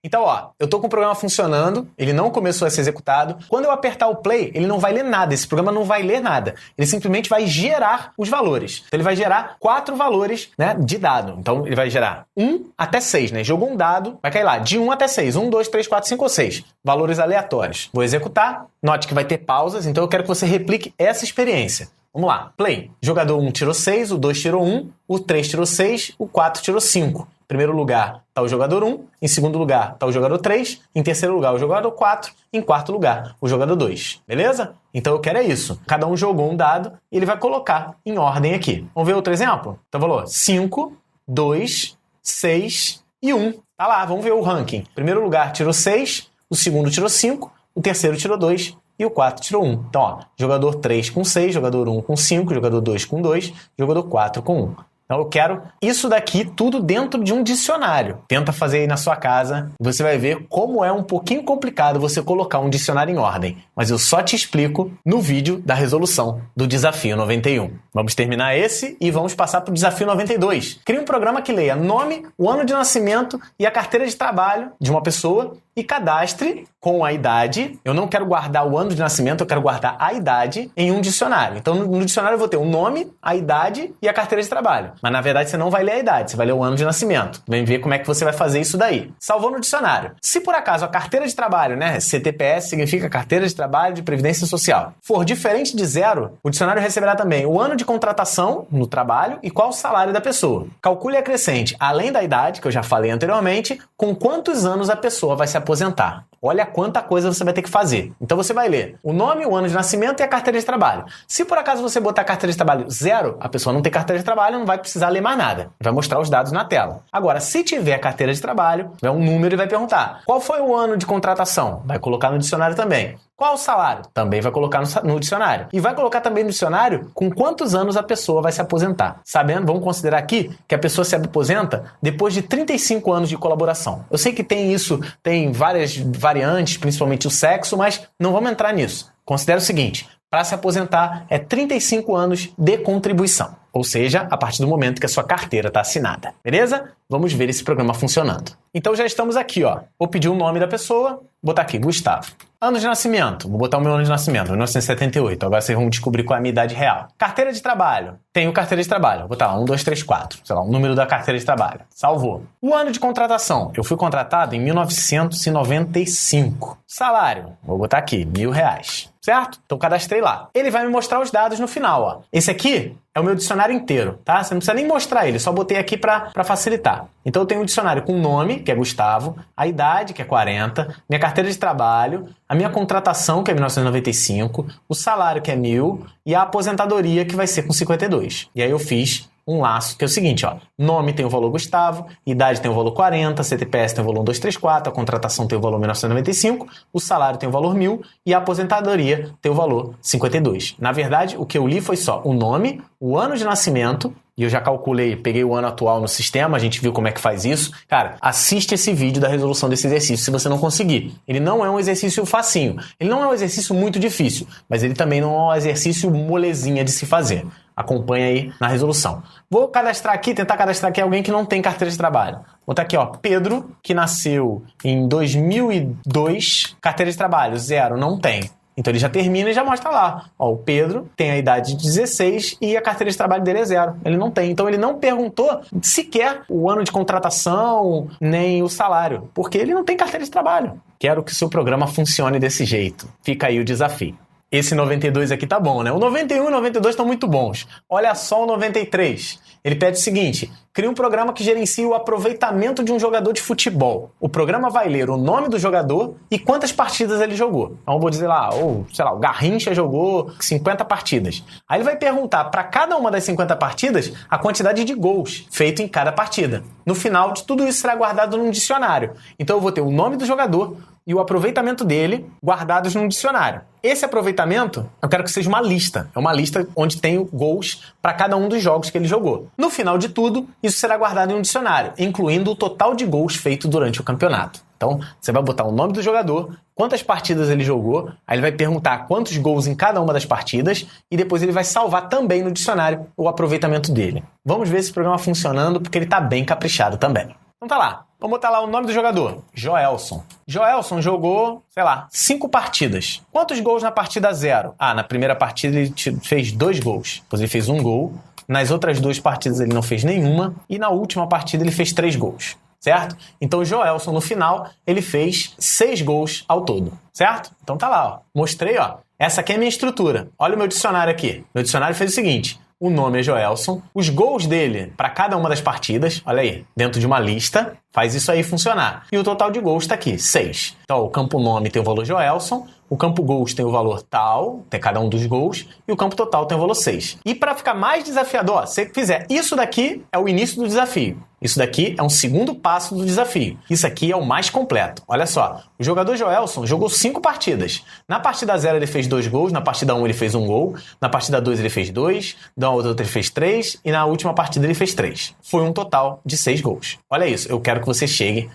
Então, ó, eu tô com o programa funcionando, ele não começou a ser executado. Quando eu apertar o play, ele não vai ler nada, esse programa não vai ler nada. Ele simplesmente vai gerar os valores. Então, ele vai gerar 4 valores, né, de dado. Então, ele vai gerar 1 até 6, né? Jogou um dado, vai cair lá, de 1 até 6. 1, 2, 3, 4, 5 ou 6. Valores aleatórios. Vou executar, note que vai ter pausas, então eu quero que você replique essa experiência. Vamos lá, play. Jogador 1 tirou 6, o 2 tirou 1, o 3 tirou 6, o 4 tirou 5. Em primeiro lugar está o jogador 1, em segundo lugar está o jogador 3, em terceiro lugar o jogador 4, em quarto lugar o jogador 2. Beleza? Então eu quero é isso. Cada um jogou um dado e ele vai colocar em ordem aqui. Vamos ver outro exemplo? Então falou 5, 2, 6 e 1. Tá lá, vamos ver o ranking. Em primeiro lugar tirou 6, o segundo tirou 5, o terceiro tirou 2 e o 4 tirou 1. Então, ó, jogador 3 com 6, jogador 1 com 5, jogador 2 com 2, jogador 4 com 1. Então eu quero isso daqui tudo dentro de um dicionário. Tenta fazer aí na sua casa e você vai ver como é um pouquinho complicado você colocar um dicionário em ordem. Mas eu só te explico no vídeo da resolução do Desafio 91. Vamos terminar esse e vamos passar para o Desafio 92. Crie um programa que leia nome, o ano de nascimento e a carteira de trabalho de uma pessoa e cadastre com a idade. Eu não quero guardar o ano de nascimento, eu quero guardar a idade em um dicionário. Então no dicionário eu vou ter o nome, a idade e a carteira de trabalho. Mas na verdade você não vai ler a idade, você vai ler o ano de nascimento. Vem ver como é que você vai fazer isso daí. Salvou no dicionário. Se por acaso a carteira de trabalho, né, CTPS significa Carteira de Trabalho de Previdência Social, for diferente de 0, o dicionário receberá também o ano de contratação no trabalho e qual o salário da pessoa. Calcule acrescente, além da idade, que eu já falei anteriormente, com quantos anos a pessoa vai se aposentar. Olha quanta coisa você vai ter que fazer. Então você vai ler o nome, o ano de nascimento e a carteira de trabalho. Se por acaso você botar a carteira de trabalho 0, a pessoa não tem carteira de trabalho, não vai precisar ler mais nada. Vai mostrar os dados na tela. Agora, se tiver a carteira de trabalho, tiver um número e vai perguntar: qual foi o ano de contratação? Vai colocar no dicionário também. Qual o salário? Também vai colocar no dicionário. E vai colocar também no dicionário com quantos anos a pessoa vai se aposentar. Sabendo, vamos considerar aqui que a pessoa se aposenta depois de 35 anos de colaboração. Eu sei que tem isso, tem várias variantes, principalmente o sexo, mas não vamos entrar nisso. Considera o seguinte: para se aposentar é 35 anos de contribuição. Ou seja, a partir do momento que a sua carteira está assinada. Beleza? Vamos ver esse programa funcionando. Então já estamos aqui, ó. Vou pedir o nome da pessoa, botar aqui, Gustavo. Ano de nascimento, vou botar o meu ano de nascimento, 1978. Agora vocês vão descobrir qual é a minha idade real. Carteira de trabalho. Tenho carteira de trabalho. Vou botar lá, 1, 2, 3, 4. Sei lá, o número da carteira de trabalho. Salvou. O ano de contratação. Eu fui contratado em 1995. Salário. Vou botar aqui, R$1.000. Certo? Então cadastrei lá. Ele vai me mostrar os dados no final, ó. Esse aqui é o meu dicionário inteiro, tá? Você não precisa nem mostrar ele, só botei aqui para facilitar. Então eu tenho um dicionário com o nome, que é Gustavo, a idade, que é 40, minha carteira de trabalho, a minha contratação, que é 1995, o salário, que é 1.000, e a aposentadoria, que vai ser com 52. E aí eu fiz um laço, que é o seguinte, ó. Nome tem o valor Gustavo, idade tem o valor 40, CTPS tem o valor 1234, a contratação tem o valor 1995, o salário tem o valor 1.000 e a aposentadoria tem o valor 52. Na verdade, o que eu li foi só o nome, o ano de nascimento, e eu já calculei, peguei o ano atual no sistema, a gente viu como é que faz isso. Cara, assiste esse vídeo da resolução desse exercício se você não conseguir. Ele não é um exercício facinho, ele não é um exercício muito difícil, mas ele também não é um exercício molezinha de se fazer. Acompanha aí na resolução. Vou cadastrar aqui, tentar cadastrar aqui alguém que não tem carteira de trabalho. Vou botar aqui, ó, Pedro, que nasceu em 2002, carteira de trabalho, 0, não tem. Então ele já termina e já mostra lá. Ó, o Pedro tem a idade de 16 e a carteira de trabalho dele é 0. Ele não tem. Então ele não perguntou sequer o ano de contratação, nem o salário, porque ele não tem carteira de trabalho. Quero que o seu programa funcione desse jeito. Fica aí o desafio. Esse 92 aqui tá bom, né? O 91 e o 92 estão muito bons. Olha só o 93. Ele pede o seguinte: crie um programa que gerencie o aproveitamento de um jogador de futebol. O programa vai ler o nome do jogador e quantas partidas ele jogou. Então eu vou dizer lá, o Garrincha jogou 50 partidas. Aí ele vai perguntar para cada uma das 50 partidas a quantidade de gols feito em cada partida. No final de tudo isso será guardado num dicionário. Então eu vou ter o nome do jogador e o aproveitamento dele guardados num dicionário. Esse aproveitamento, eu quero que seja uma lista. É uma lista onde tem gols para cada um dos jogos que ele jogou. No final de tudo, isso será guardado em um dicionário, incluindo o total de gols feito durante o campeonato. Então, você vai botar o nome do jogador, quantas partidas ele jogou, aí ele vai perguntar quantos gols em cada uma das partidas e depois ele vai salvar também no dicionário o aproveitamento dele. Vamos ver esse programa funcionando, porque ele está bem caprichado também. Então tá lá. Vamos botar lá o nome do jogador. Joelson. Joelson jogou, 5 partidas. Quantos gols na partida 0? Na primeira partida ele fez 2 gols. Depois ele fez 1 gol. Nas outras 2 partidas ele não fez nenhuma. E na última partida ele fez 3 gols. Certo? Então o Joelson, no final, ele fez 6 gols ao todo. Certo? Então tá lá, ó. Mostrei, ó. Essa aqui é a minha estrutura. Olha o meu dicionário aqui. Meu dicionário fez o seguinte: o nome é Joelson, os gols dele para cada uma das partidas, olha aí, dentro de uma lista, faz isso aí funcionar. E o total de gols está aqui, 6. Então o campo nome tem o valor Joelson, o campo gols tem o valor tal, tem cada um dos gols, e o campo total tem o valor 6. E para ficar mais desafiador, se você fizer isso daqui, é o início do desafio. Isso daqui é um segundo passo do desafio. Isso aqui é o mais completo. Olha só, o jogador Joelson jogou 5 partidas. Na partida 0 ele fez 2 gols, na partida 1 ele fez 1 gol, na partida 2 ele fez 2, na outra ele fez 3 e na última partida ele fez 3. Foi um total de 6 gols. Olha isso, eu quero que você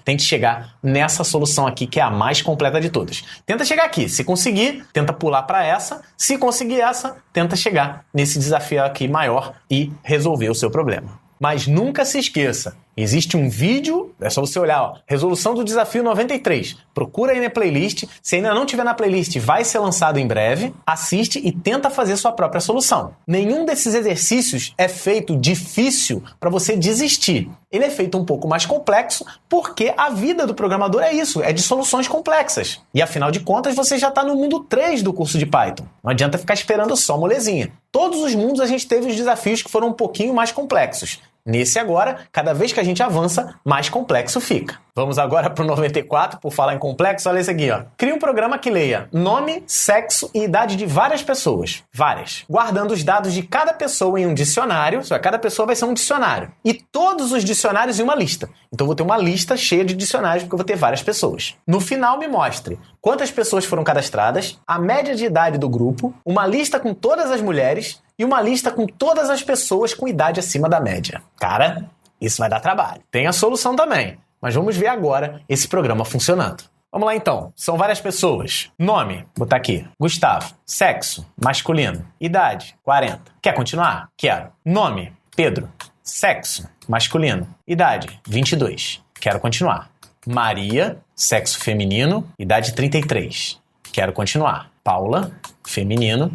tente chegar nessa solução aqui que é a mais completa de todas. Tenta chegar aqui, se conseguir, tenta pular para essa, se conseguir essa, tenta chegar nesse desafio aqui maior e resolver o seu problema. Mas nunca se esqueça, existe um vídeo, é só você olhar, ó, resolução do desafio 93. Procura aí na playlist, se ainda não tiver na playlist, vai ser lançado em breve, assiste e tenta fazer sua própria solução. Nenhum desses exercícios é feito difícil para você desistir. Ele é feito um pouco mais complexo porque a vida do programador é isso, é de soluções complexas. E afinal de contas, você já está no mundo 3 do curso de Python. Não adianta ficar esperando só molezinha. Todos os mundos a gente teve os desafios que foram um pouquinho mais complexos. Nesse agora, cada vez que a gente avança, mais complexo fica. Vamos agora para o 94, por falar em complexo, olha esse aqui, ó. Cria um programa que leia nome, sexo e idade de várias pessoas. Várias. Guardando os dados de cada pessoa em um dicionário, cada pessoa vai ser um dicionário. E todos os dicionários em uma lista. Então eu vou ter uma lista cheia de dicionários, porque eu vou ter várias pessoas. No final me mostre quantas pessoas foram cadastradas, a média de idade do grupo, uma lista com todas as mulheres e uma lista com todas as pessoas com idade acima da média. Cara, isso vai dar trabalho. Tem a solução também, mas vamos ver agora esse programa funcionando. Vamos lá então, são várias pessoas. Nome, vou botar aqui, Gustavo. Sexo, masculino. Idade, 40. Quer continuar? Quero. Nome, Pedro. Sexo, masculino. Idade, 22. Quero continuar. Maria, sexo feminino, idade 33. Quero continuar. Paula, feminino,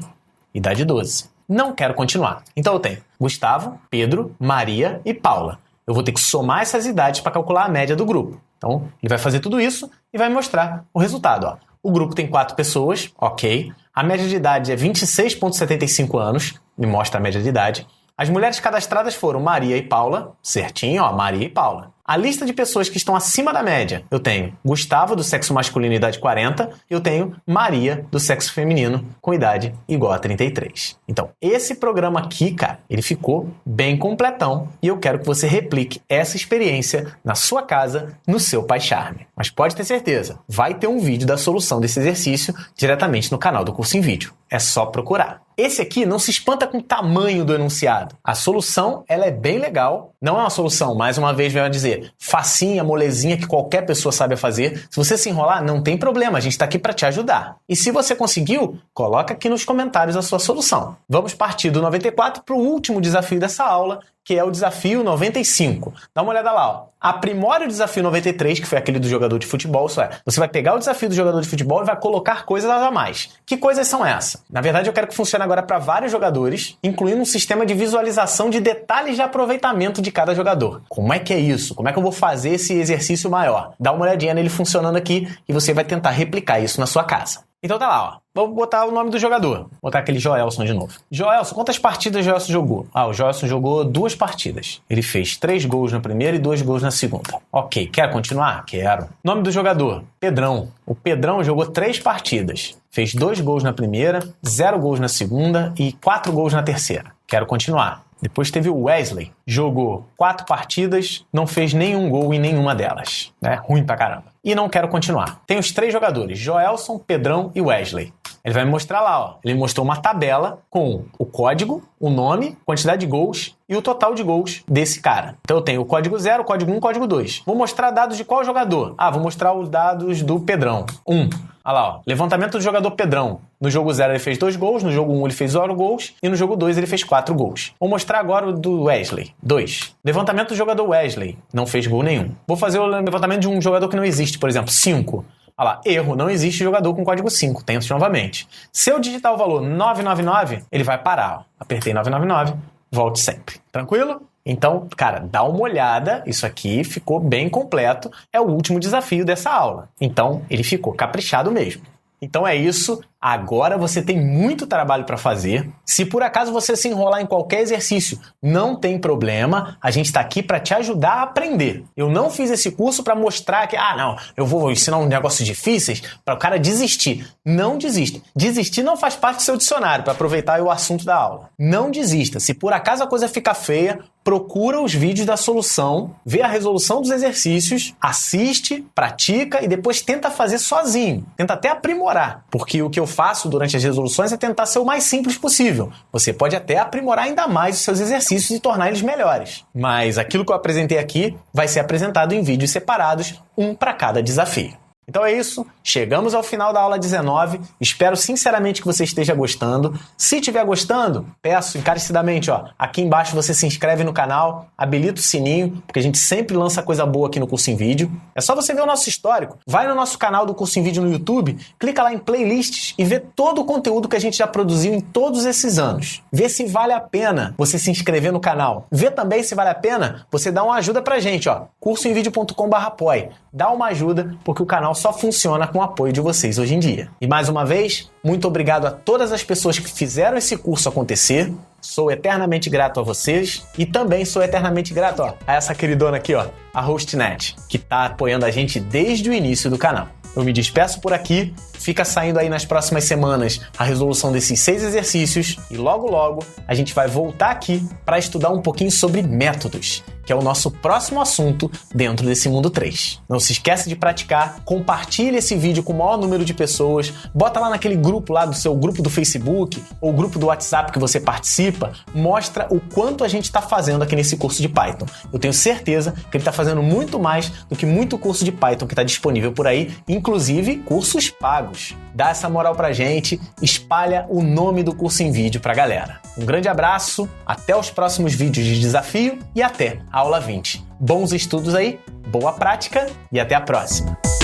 idade 12. Não quero continuar. Então eu tenho Gustavo, Pedro, Maria e Paula. Eu vou ter que somar essas idades para calcular a média do grupo. Então, ele vai fazer tudo isso e vai mostrar o resultado. Ó. O grupo tem 4 pessoas, ok. A média de idade é 26,75 anos, me mostra a média de idade. As mulheres cadastradas foram Maria e Paula, certinho, ó, Maria e Paula. A lista de pessoas que estão acima da média, eu tenho Gustavo, do sexo masculino, idade 40, e eu tenho Maria, do sexo feminino, com idade igual a 33. Então, esse programa aqui, cara, ele ficou bem completão, e eu quero que você replique essa experiência na sua casa, no seu Pai Charme. Mas pode ter certeza, vai ter um vídeo da solução desse exercício diretamente no canal do Curso em Vídeo. É só procurar. Esse aqui não se espanta com o tamanho do enunciado. A solução, ela é bem legal. Não é uma solução, mais uma vez, vai dizer, facinha, molezinha, que qualquer pessoa sabe fazer. Se você se enrolar, não tem problema, a gente está aqui para te ajudar. E se você conseguiu, coloca aqui nos comentários a sua solução. Vamos partir do 94 para o último desafio dessa aula, que é o desafio 95. Dá uma olhada lá, ó. Aprimore o desafio 93, que foi aquele do jogador de futebol, isso é, você vai pegar o desafio do jogador de futebol e vai colocar coisas a mais. Que coisas são essas? Na verdade, eu quero que funcione agora para vários jogadores, incluindo um sistema de visualização de detalhes de aproveitamento de cada jogador. Como é que é isso? Como é que eu vou fazer esse exercício maior? Dá uma olhadinha nele funcionando aqui e você vai tentar replicar isso na sua casa. Então tá lá, ó. Vamos botar o nome do jogador. Vou botar aquele Joelson de novo. Joelson, quantas partidas o Joelson jogou? O Joelson jogou 2 partidas. Ele fez 3 gols na primeira e 2 gols na segunda. Ok, quer continuar? Quero. Nome do jogador? Pedrão. O Pedrão jogou 3 partidas. Fez 2 gols na primeira, 0 gols na segunda e 4 gols na terceira. Quero continuar. Depois teve o Wesley. Jogou 4 partidas, não fez nenhum gol em nenhuma delas. Ruim pra caramba. E não quero continuar. Tem os 3 jogadores, Joelson, Pedrão e Wesley. Ele vai me mostrar lá, ó. Ele mostrou uma tabela com o código, o nome, quantidade de gols e o total de gols desse cara. Então eu tenho o código 0, o código 1, o código 2. Vou mostrar dados de qual jogador? Vou mostrar os dados do Pedrão. 1. Olha lá, ó. Levantamento do jogador Pedrão. No jogo 0 ele fez 2 gols, no jogo 1 ele fez 0 gols e no jogo 2 ele fez 4 gols. Vou mostrar agora o do Wesley. 2. Levantamento do jogador Wesley. Não fez gol nenhum. Vou fazer o levantamento de um jogador que não existe, por exemplo, 5. Olha lá, erro, não existe jogador com código 5. Tento novamente. Se eu digitar o valor 999, ele vai parar. Ó. Apertei 999, volte sempre. Tranquilo? Então, cara, dá uma olhada. Isso aqui ficou bem completo. É o último desafio dessa aula. Então, ele ficou caprichado mesmo. Então é isso. Agora você tem muito trabalho para fazer. Se por acaso você se enrolar em qualquer exercício, não tem problema. A gente está aqui para te ajudar a aprender. Eu não fiz esse curso para mostrar que, não, eu vou ensinar um negócios difíceis para o cara desistir. Não desista. Desistir não faz parte do seu dicionário, para aproveitar o assunto da aula. Não desista. Se por acaso a coisa ficar feia, procura os vídeos da solução, vê a resolução dos exercícios, assiste, pratica e depois tenta fazer sozinho. Tenta até aprimorar, porque o que eu faço durante as resoluções é tentar ser o mais simples possível. Você pode até aprimorar ainda mais os seus exercícios e tornar eles melhores. Mas aquilo que eu apresentei aqui vai ser apresentado em vídeos separados, um para cada desafio. Então é isso, chegamos ao final da aula 19, espero sinceramente que você esteja gostando. Se estiver gostando, peço encarecidamente, aqui embaixo você se inscreve no canal, habilita o sininho, porque a gente sempre lança coisa boa aqui no Curso em Vídeo. É só você ver o nosso histórico, vai no nosso canal do Curso em Vídeo no YouTube, clica lá em playlists e vê todo o conteúdo que a gente já produziu em todos esses anos. Vê se vale a pena você se inscrever no canal. Vê também se vale a pena você dar uma ajuda pra gente, cursoemvideo.com/apoie. Dá uma ajuda, porque o canal canal só funciona com o apoio de vocês hoje em dia. E mais uma vez, muito obrigado a todas as pessoas que fizeram esse curso acontecer. Sou eternamente grato a vocês e também sou eternamente grato a essa queridona aqui, a HostNet, que está apoiando a gente desde o início do canal. Eu me despeço por aqui, fica saindo aí nas próximas semanas a resolução desses 6 exercícios e logo logo a gente vai voltar aqui para estudar um pouquinho sobre métodos, que é o nosso próximo assunto dentro desse mundo 3. Não se esqueça de praticar, compartilhe esse vídeo com o maior número de pessoas, bota lá naquele grupo lá do seu grupo do Facebook ou grupo do WhatsApp que você participa, mostra o quanto a gente está fazendo aqui nesse curso de Python. Eu tenho certeza que ele está fazendo muito mais do que muito curso de Python que está disponível por aí, inclusive cursos pagos. Dá essa moral pra gente, espalha o nome do curso em vídeo pra galera. Um grande abraço, até os próximos vídeos de desafio e até a aula 20. Bons estudos aí, boa prática e até a próxima!